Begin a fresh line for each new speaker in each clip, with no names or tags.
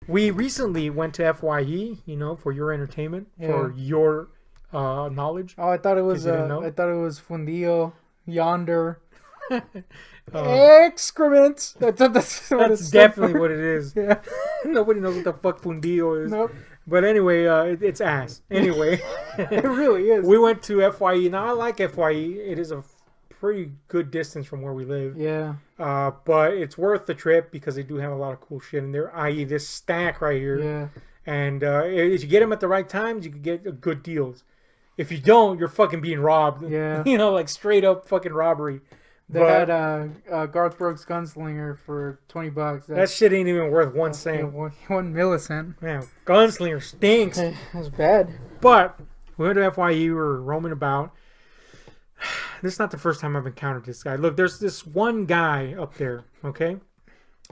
We recently went to FYE, for your entertainment, for your knowledge.
Oh, I thought it was.
didn't know?
I thought it was Fundio Yonder. Excrement. That's
definitely what it is.
Yeah.
Nobody knows what the fuck fundio is.
Nope.
But anyway, it's ass. Anyway,
It really is.
we went to FYE. Now I like FYE. It is a pretty good distance from where we live.
Yeah.
But it's worth the trip because they do have a lot of cool shit in there. I.e., this stack right here.
Yeah.
And if you get them at the right times, you can get good deals. If you don't, you're fucking being robbed.
Yeah.
Like straight up fucking robbery.
They had Garth Brooks Gunslinger for $20.
That shit ain't even worth 1 cent.
1 millicent.
Man, Gunslinger stinks.
That's bad.
But we went to FYE. We were roaming about. This is not the first time I've encountered this guy. Look, there's this one guy up there. Okay,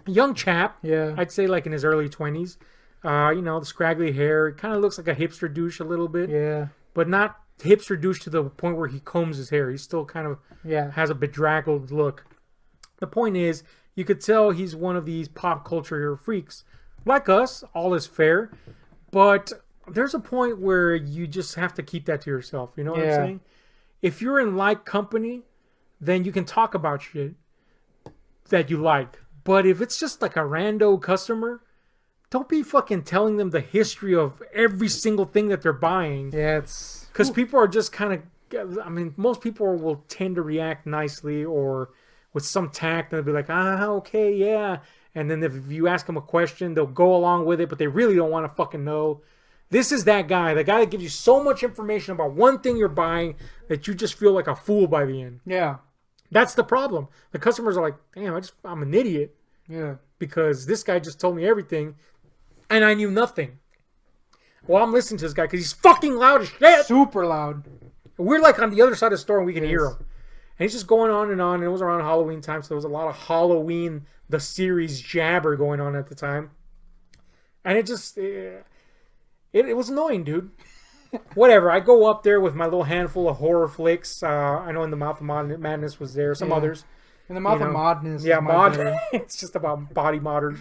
a young chap.
Yeah.
I'd say like in his early 20s. The scraggly hair. It kind of looks like a hipster douche a little bit.
Yeah.
But not hipster douche to the point where he combs his hair. He still kind of has a bedraggled look. The point is, you could tell he's one of these pop culture freaks. Like us, all is fair. But there's a point where you just have to keep that to yourself. You know what I'm saying? If you're in like company, then you can talk about shit that you like. But if it's just like a rando customer, don't be fucking telling them the history of every single thing that they're buying.
Yeah, it's...
Because people are just kind of... I mean, most people will tend to react nicely or with some tact. And they'll be like, okay, yeah. And then if you ask them a question, they'll go along with it, but they really don't want to fucking know. This is that guy. The guy that gives you so much information about one thing you're buying that you just feel like a fool by the end.
Yeah.
That's the problem. The customers are like, damn, I'm an idiot.
Yeah.
Because this guy just told me everything. And I knew nothing. Well, I'm listening to this guy because he's fucking loud as shit.
Super loud.
We're like on the other side of the store and we can hear him. And he's just going on. And it was around Halloween time, so there was a lot of Halloween, the series jabber going on at the time. And it just... It was annoying, dude. Whatever. I go up there with my little handful of horror flicks. I know In the Mouth of Madness was there. Some others.
In the Mouth of Madness.
Yeah, it's just about body modders.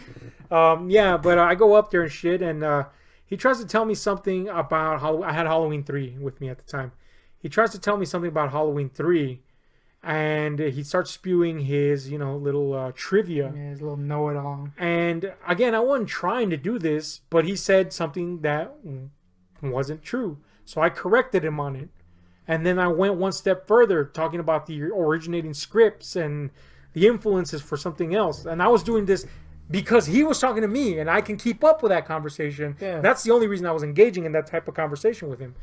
But I go up there and shit, and he tries to tell me something about I had Halloween 3 with me at the time. He tries to tell me something about Halloween 3, and he starts spewing his, little trivia.
Yeah, his little know-it-all.
And again, I wasn't trying to do this, but he said something that wasn't true. So I corrected him on it. And then I went one step further, talking about the originating scripts and the influences for something else. And I was doing this because he was talking to me, and I can keep up with that conversation.
Yeah.
That's the only reason I was engaging in that type of conversation with him.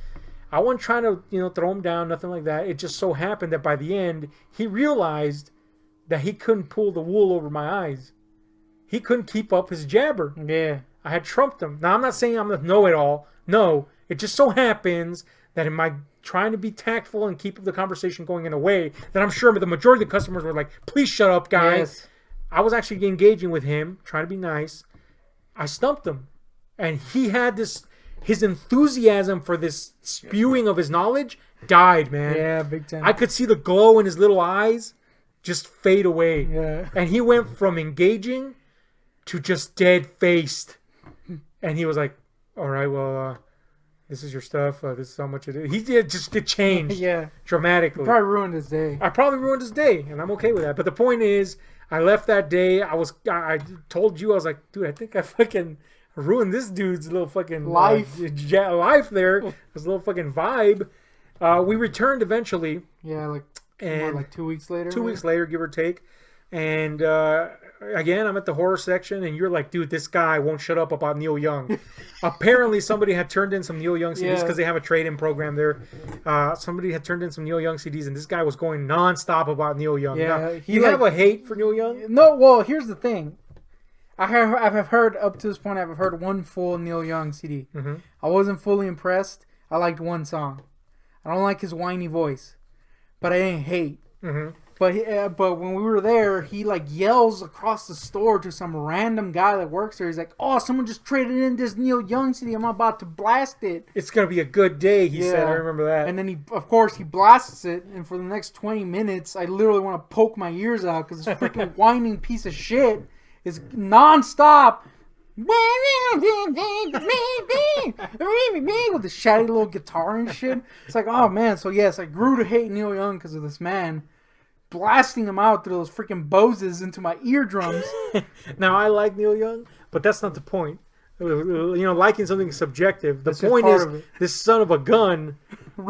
I wasn't trying to, throw him down, nothing like that. It just so happened that by the end, he realized that he couldn't pull the wool over my eyes. He couldn't keep up his jabber.
Yeah.
I had trumped him. Now, I'm not saying I'm the know-it-all. No, it just so happens that in my trying to be tactful and keep the conversation going in a way that I'm sure the majority of the customers were like, please shut up, guys. Yes. I was actually engaging with him, trying to be nice. I stumped him. And he had his enthusiasm for this spewing of his knowledge died, man.
Yeah, big time.
I could see the glow in his little eyes just fade away.
Yeah.
And he went from engaging to just dead-faced. And he was like, all right, well, this is your stuff. This is how much it is. He did just get changed.
Yeah.
Dramatically.
Probably ruined his day.
I probably ruined his day, and I'm okay with that. But the point is, I left that day. I told you, I was like, dude, I think I fucking ruined this dude's little fucking
life.
Life there. His little fucking vibe. We returned eventually.
Yeah, like 2 weeks later?
2 weeks later, give or take. And again, I'm at the horror section, and you're like, dude, this guy won't shut up about Neil Young. Apparently, somebody had turned in some Neil Young CDs because they have a trade-in program there. Somebody had turned in some Neil Young CDs, and this guy was going nonstop about Neil Young.
Yeah,
now, you have a hate for Neil Young?
No, well, here's the thing. I've heard, up to this point, I've heard one full Neil Young CD.
Mm-hmm.
I wasn't fully impressed. I liked one song. I don't like his whiny voice, but I didn't hate.
Mm-hmm.
But when we were there, he like yells across the store to some random guy that works there. He's like, "Oh, someone just traded in this Neil Young CD. I'm about to blast it.
It's gonna be a good day," he said. I remember that.
And then he blasts it, and for the next 20 minutes, I literally want to poke my ears out because this freaking whining piece of shit is nonstop with the shitty little guitar and shit. It's like, oh man. So yes, I grew to hate Neil Young because of this man blasting him out through those freaking Boses into my eardrums.
Now I like Neil Young, but that's not the point. Liking something is subjective. The point is, this son of a gun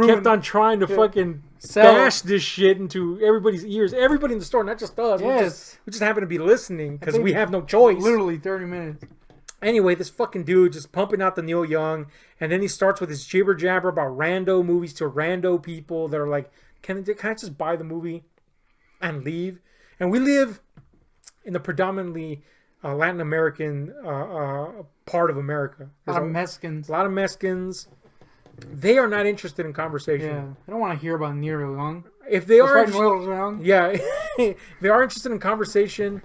kept on trying to fucking bash this shit into everybody's ears. Everybody in the store, not just us.
Yes.
We just happen to be listening because we have no choice.
Literally 30 minutes.
Anyway, this fucking dude just pumping out the Neil Young, and then he starts with his jibber jabber about rando movies to rando people that are like, can I just buy the movie and leave? And we live in the predominantly Latin American part of America.
There's a lot of Mexicans.
A lot of Mexicans. They are not interested in conversation.
Yeah, I don't want to hear about Neil Young.
If they are,
Young.
Yeah, if they are interested in conversation,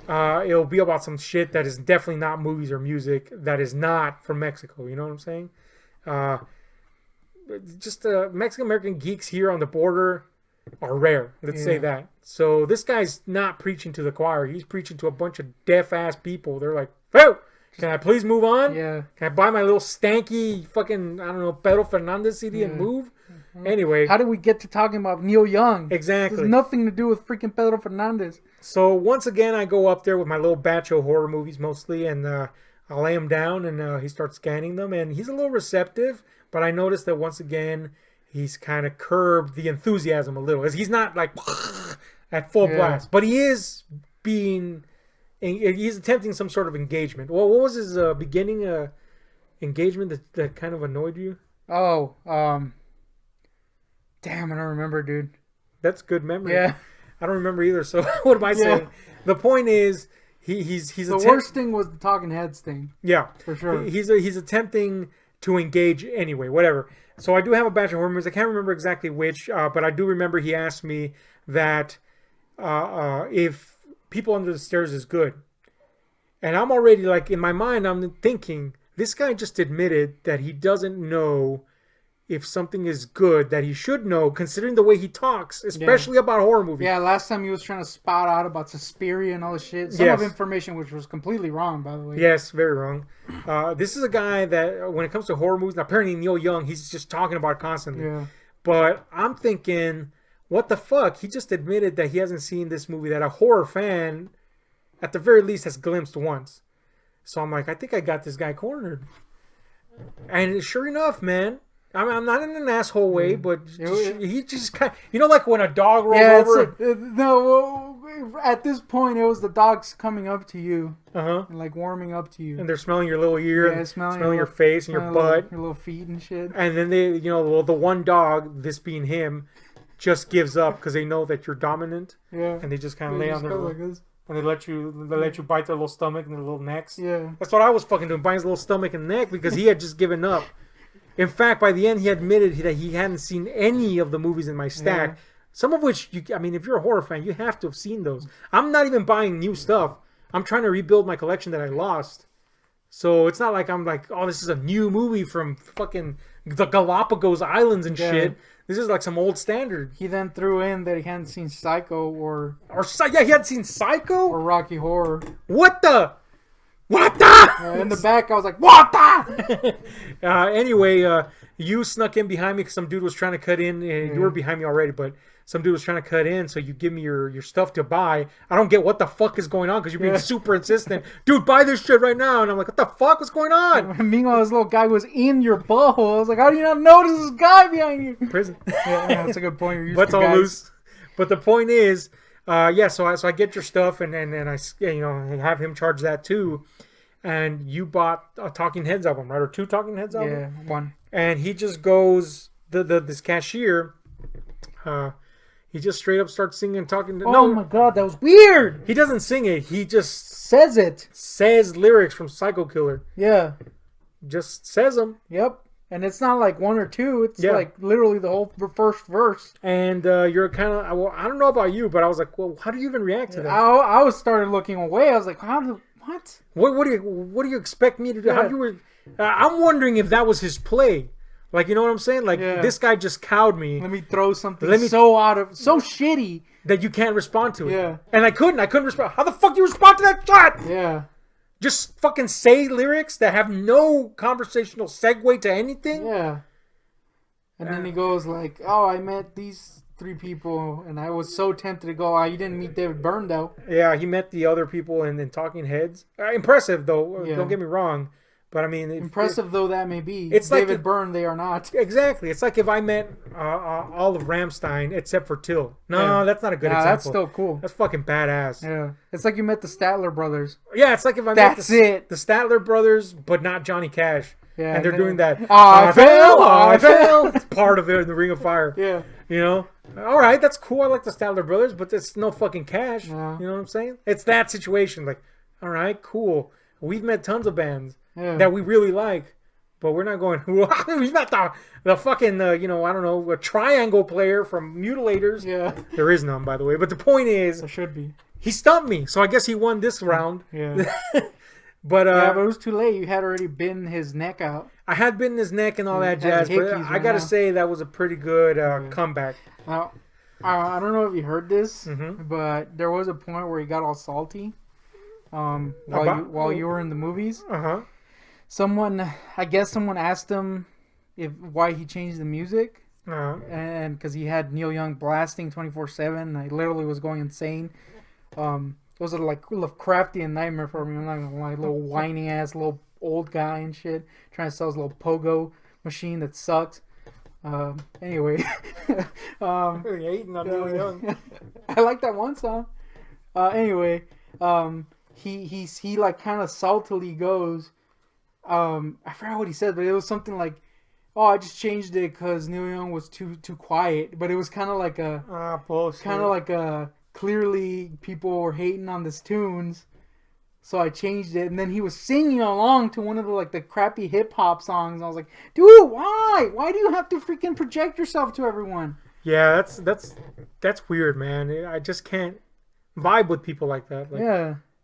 it'll be about some shit that is definitely not movies or music that is not from Mexico. You know what I'm saying? Just Mexican American geeks here on the border are rare. Let's say that. So this guy's not preaching to the choir. He's preaching to a bunch of deaf ass people. They're like, "Whoa, can I please move on?
Yeah.
Can I buy my little stanky fucking, I don't know, Pedro Fernandez CD and move?" Mm-hmm. Anyway.
How did we get to talking about Neil Young?
Exactly.
It has nothing to do with freaking Pedro Fernandez.
So once again, I go up there with my little batch of horror movies mostly, and I lay him down, and he starts scanning them, and he's a little receptive, but I noticed that once again, he's kind of curbed the enthusiasm a little. He's not like at full blast, but he is he's attempting some sort of engagement. Well, what was his beginning engagement that kind of annoyed you?
Oh, damn, I don't remember, dude.
That's good memory.
Yeah.
I don't remember either, so what am I saying? The point is, he's
the worst thing was the Talking Heads thing.
Yeah.
For sure.
He's attempting to engage anyway, whatever. So I do have a batch of horror movies. I can't remember exactly which, but I do remember he asked me that if People Under the Stairs is good. And I'm already, like, in my mind, I'm thinking, this guy just admitted that he doesn't know if something is good that he should know, considering the way he talks, especially about horror movies.
Yeah, last time he was trying to spout out about Suspiria and all this shit. Some of information which was completely wrong, by the way.
Yes, very wrong. This is a guy that, when it comes to horror movies, apparently Neil Young, he's just talking about it constantly.
Yeah.
But I'm thinking, what the fuck? He just admitted that he hasn't seen this movie that a horror fan, at the very least, has glimpsed once. So I'm like, I think I got this guy cornered. And sure enough, man, I'm not in an asshole way, but he just kind of, like when a dog rolls over.
At this point, it was the dogs coming up to you. And like warming up to you.
And they're smelling your little ear, and smelling your face and your butt.
Your little feet and shit.
And then they, the one dog, this being him, just gives up because they know that you're dominant.
Yeah.
And they just kind of lay on their and they let you bite their little stomach and their little necks.
Yeah.
That's what I was fucking doing, biting his little stomach and neck because he had just given up. In fact, by the end, he admitted that he hadn't seen any of the movies in my stack. Yeah. Some of which, if you're a horror fan, you have to have seen those. I'm not even buying new stuff. I'm trying to rebuild my collection that I lost. So it's not like I'm like, oh, this is a new movie from fucking the Galapagos Islands and shit. This is like some old standard.
He then threw in that he hadn't seen Psycho
he hadn't seen Psycho?
Or Rocky Horror.
What the?
In the back, I was like, what the?
Anyway, you snuck in behind me because some dude was trying to cut in. You were behind me already, but some dude was trying to cut in, so you give me your stuff to buy. I don't get what the fuck is going on because you're being super insistent. Dude, buy this shit right now. And I'm like, what the fuck? What's going on?
Meanwhile, this little guy was in your butthole. I was like, how do you not notice this guy behind you?
Prison.
Yeah, that's a good point. You're used
Butts
to
all
guys.
loose. But the point is, so I get your stuff, and I have him charge that too. And you bought a Talking Heads album, right? Or 2 Talking Heads albums?
Yeah, 1.
And he just goes, this cashier, he just straight up starts singing and talking.
My God, that was weird.
He doesn't sing it. He just
says it.
Says lyrics from Psycho Killer.
Yeah.
Just says them.
Yep. And it's not like 1 or 2. It's like literally the whole first verse.
And you're kind of, well, I don't know about you, but I was like, well, how do you even react to that?
I was started looking away. I was like, what?
What do you expect me to do? I'm wondering if that was his play. Like, you know what I'm saying? Like, this guy just cowed me.
Let me throw something so shitty
that you can't respond to it.
Yeah.
And I couldn't respond. How the fuck do you respond to that shot?
Yeah.
just fucking say lyrics that have no conversational segue to anything.
Yeah. And then he goes like, "Oh, I met these 3 people, and I was so tempted to go. Oh, you didn't meet David Byrne, though."
Yeah, he met the other people in Talking Heads. Impressive, though. Yeah. Don't get me wrong. But I mean,
impressive though that may be,
it's
David
like
Byrne, they are not.
Exactly. It's like if I met all of Rammstein except for Till. No, that's not a good example.
That's still cool.
That's fucking badass.
Yeah, it's like you met the Statler brothers.
Yeah, it's like if I met the Statler brothers, but not Johnny Cash.
Yeah,
and they're doing that.
I fell.
It's part of it in the Ring of Fire.
Yeah,
you know. All right, that's cool. I like the Statler brothers, but it's no fucking Cash. Yeah. You know what I'm saying? It's that situation. Like, all right, cool. We've met tons of bands. Yeah. That we really like, but we're not going. He's not the fucking I don't know, a triangle player from Mutilators.
Yeah,
there is none, by the way. But the point is,
there should be.
He stumped me, so I guess he won this round.
Yeah, but it was too late. You had already bitten his neck out.
I had bitten his neck and all that jazz, but I gotta say that was a pretty good comeback.
Now, I don't know if you heard this, but there was a point where he got all salty. While you were in the movies. Someone asked him why he changed the music, and because he had Neil Young blasting 24/7, I literally was going insane. It was like Lovecraftian nightmare for me. I'm not gonna lie, little whiny ass little old guy and shit trying to sell his little pogo machine that sucks. Anyway,
hating on Neil Young.
I like that one song. Anyway, he like kind of saltily goes. I forgot what he said, but it was something like, "Oh, I just changed it because Neil Young was too quiet." But it was kind of like clearly people were hating on this tunes, so I changed it. And then he was singing along to one of the crappy hip hop songs. I was like, "Dude, why? Why do you have to freaking project yourself to everyone?"
Yeah, that's weird, man. I just can't vibe with people like that.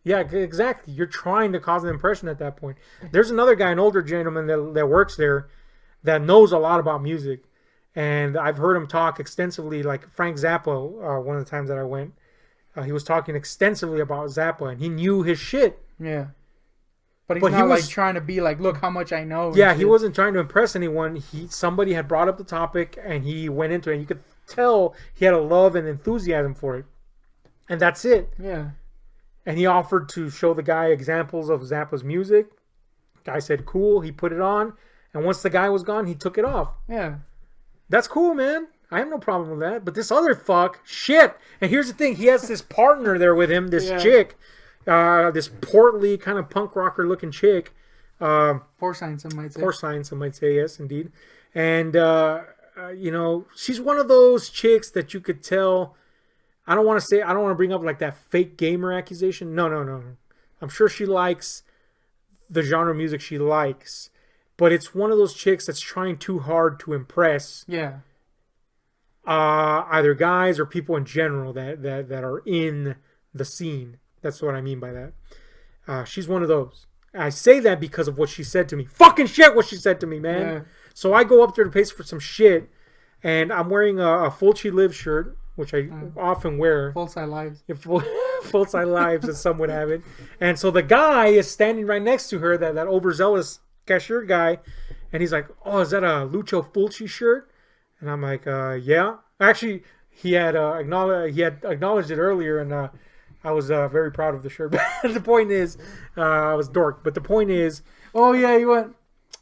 Yeah, exactly. You're trying to cause an impression at that point. There's another guy, an older gentleman that works there that knows a lot about music. And I've heard him talk extensively, like Frank Zappa, one of the times that I went. He was talking extensively about Zappa, and he knew his shit.
Yeah. But he's not trying to be like, look how much I know.
Yeah, he wasn't trying to impress anyone. Somebody had brought up the topic, and he went into it. And you could tell he had a love and enthusiasm for it. And that's it.
Yeah.
And he offered to show the guy examples of Zappa's music. Guy said, cool. He put it on. And once the guy was gone, he took it off.
Yeah.
That's cool, man. I have no problem with that. But this other fuck, shit. And here's the thing. He has this partner there with him, this chick. This portly, kind of punk rocker looking chick.
Porcine, some might say.
Porcine, some might say, yes, indeed. And, she's one of those chicks that you could tell... I don't want to bring up like that fake gamer accusation. No. I'm sure she likes the genre of music she likes, but it's one of those chicks that's trying too hard to impress.
Yeah.
Either guys or people in general that are in the scene. That's what I mean by that. She's one of those. I say that because of what she said to me. Fucking shit what she said to me, man. Yeah. So I go up there to pay for some shit, and I'm wearing a Fulci Live shirt, which I often wear.
Full-size lives.
Full-size lives, as some would have it. And so the guy is standing right next to her, that overzealous cashier guy, and he's like, oh, is that a Lucio Fulci shirt? And I'm like, yeah. Actually, he had acknowledged it earlier, and I was very proud of the shirt. But the point is, I was dork. But the point is...
Oh, yeah, you went...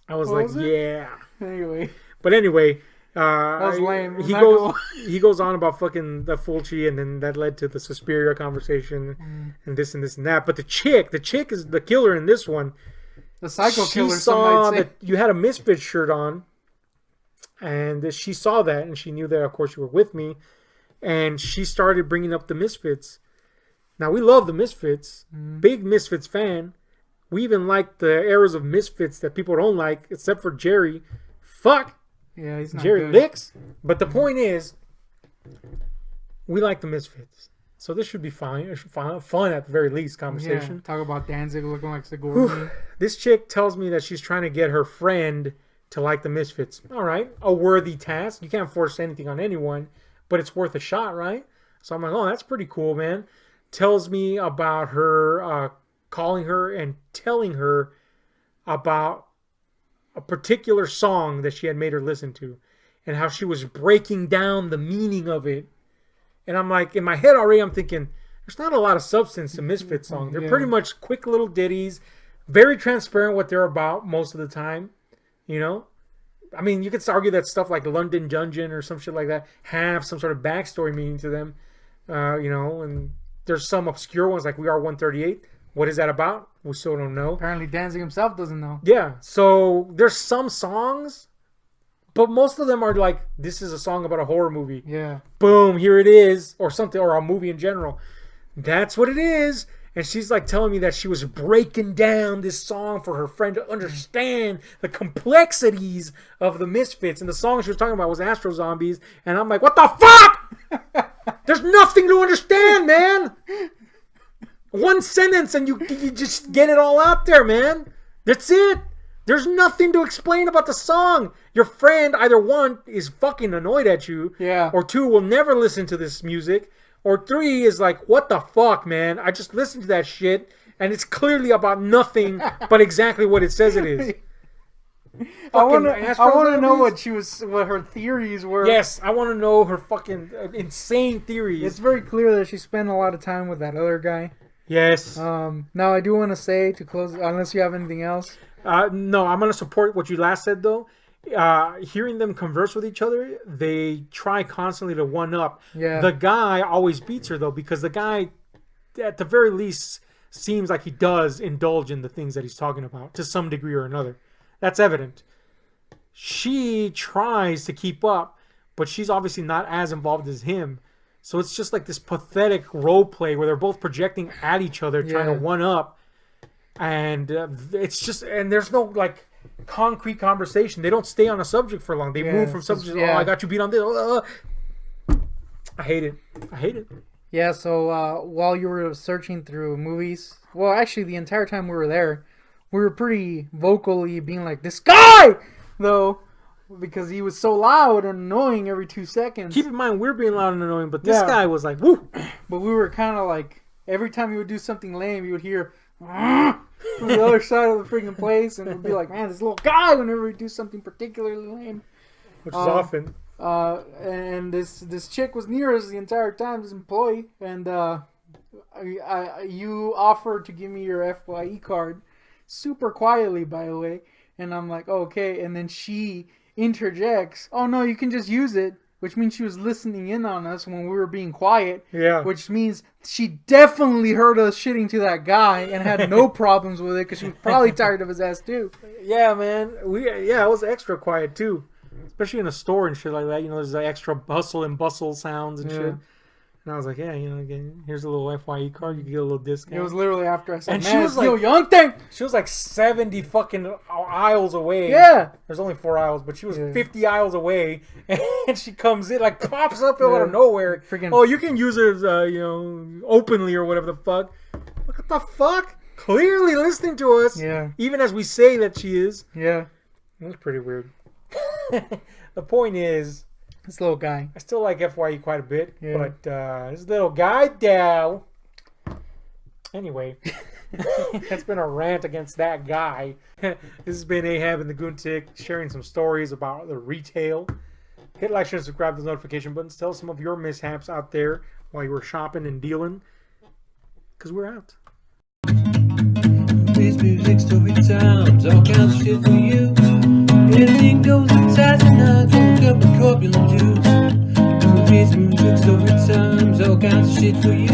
I was like, yeah.
Anyway.
But anyway...
that was lame.
He goes on about fucking the Fulci, and then that led to the Suspiria conversation, and this and this and that. But the chick is the killer in this one.
The psycho killer.
She saw that you had a Misfits shirt on, and she saw that, and she knew that, of course, you were with me, and she started bringing up the Misfits. Now, we love the Misfits. Big Misfits fan. We even like the eras of Misfits that people don't like, except for Jerry. Fuck.
Yeah, he's not
Jerry
good.
Licks. But the point is, we like the Misfits. So this should be fine. It should be fun at the very least conversation.
Yeah, talk about Danzig looking like Sigourney.
This chick tells me that she's trying to get her friend to like the Misfits. All right. A worthy task. You can't force anything on anyone, but it's worth a shot, right? So I'm like, oh, that's pretty cool, man. Tells me about her calling her and telling her about a particular song that she had made her listen to and how she was breaking down the meaning of it. And I'm like, in my head already, I'm thinking, there's not a lot of substance to Misfit songs. They're pretty much quick little ditties, very transparent what they're about most of the time, you know? I mean, you could argue that stuff like London Dungeon or some shit like that have some sort of backstory meaning to them, you know, and there's some obscure ones like We Are 138. What is that about? We still don't know.
Apparently Danzig himself doesn't know.
Yeah, so there's some songs, but most of them are like, this is a song about a horror movie.
Yeah.
Boom, here it is, or something, or a movie in general. That's what it is. And she's like telling me that she was breaking down this song for her friend to understand the complexities of the Misfits. And the song she was talking about was Astro Zombies. And I'm like, what the fuck? There's nothing to understand, man. One sentence and you just get it all out there, man. That's it. There's nothing to explain about the song. Your friend, either one, is fucking annoyed at you.
Yeah.
Or two, will never listen to this music. Or three is like, what the fuck, man? I just listened to that shit, and it's clearly about nothing but exactly what it says it is.
I want to know what her theories were.
Yes, I want to know her fucking insane theories.
It's very clear that she spent a lot of time with that other guy.
Yes.
Now, I do want to say, to close, unless you have anything else.
No, I'm going to support what you last said, though. Hearing them converse with each other, they try constantly to one up.
Yeah.
The guy always beats her, though, because the guy, at the very least, seems like he does indulge in the things that he's talking about to some degree or another. That's evident. She tries to keep up, but she's obviously not as involved as him. So it's just like this pathetic role play where they're both projecting at each other, trying to one up. And it's just, and there's no like concrete conversation. They don't stay on a subject for long. They move from subject. Oh, I got you beat on this. I hate it.
Yeah. So while you were searching through movies, well, actually, the entire time we were there, we were pretty vocally being like, "This guy," though, because he was so loud and annoying every 2 seconds.
Keep in mind, we're being loud and annoying, but this guy was like, "Woo!"
But we were kind of like, every time he would do something lame, you would hear from the other side of the freaking place, and it would be like, man, this little guy whenever we do something particularly lame.
Which is often.
And this chick was near us the entire time, this employee, and you offered to give me your FYE card, super quietly, by the way, and I'm like, oh, okay, and then she interjects, oh no, you can just use it, which means she was listening in on us when we were being quiet.
Yeah.
Which means she definitely heard us shitting to that guy and had no problems with it because she was probably tired of his ass too.
Yeah, man. I was extra quiet too, especially in a store and shit like that. You know, there's like extra hustle and bustle sounds and shit. And I was like, yeah, you know, again, here's a little FYE card. You can get a little discount.
It was literally after I said,
and
man,
she was like,
yo, young thing.
She was like 70 fucking aisles away.
Yeah.
There's only 4 aisles, but she was 50 aisles away. And she comes in, like, pops up out of nowhere.
Freaking,
oh, you can use it, you know, openly or whatever the fuck. What the fuck? Clearly listening to us.
Yeah. Even
as we say that she is.
Yeah.
That's pretty weird. The point is,
this little guy.
I still like FYE quite a bit, but this little guy, Dow. Anyway, that's been a rant against that guy. This has been Ahab and the Goontick sharing some stories about the retail. Hit like, share, and subscribe to those notification buttons. Tell some of your mishaps out there while you were shopping and dealing, because we're out.
Movies, music, story times, all kinds of shit for you. Anything goes inside tonight, don't come with corpulent juice. Movies, music, story times, all kinds of shit for you.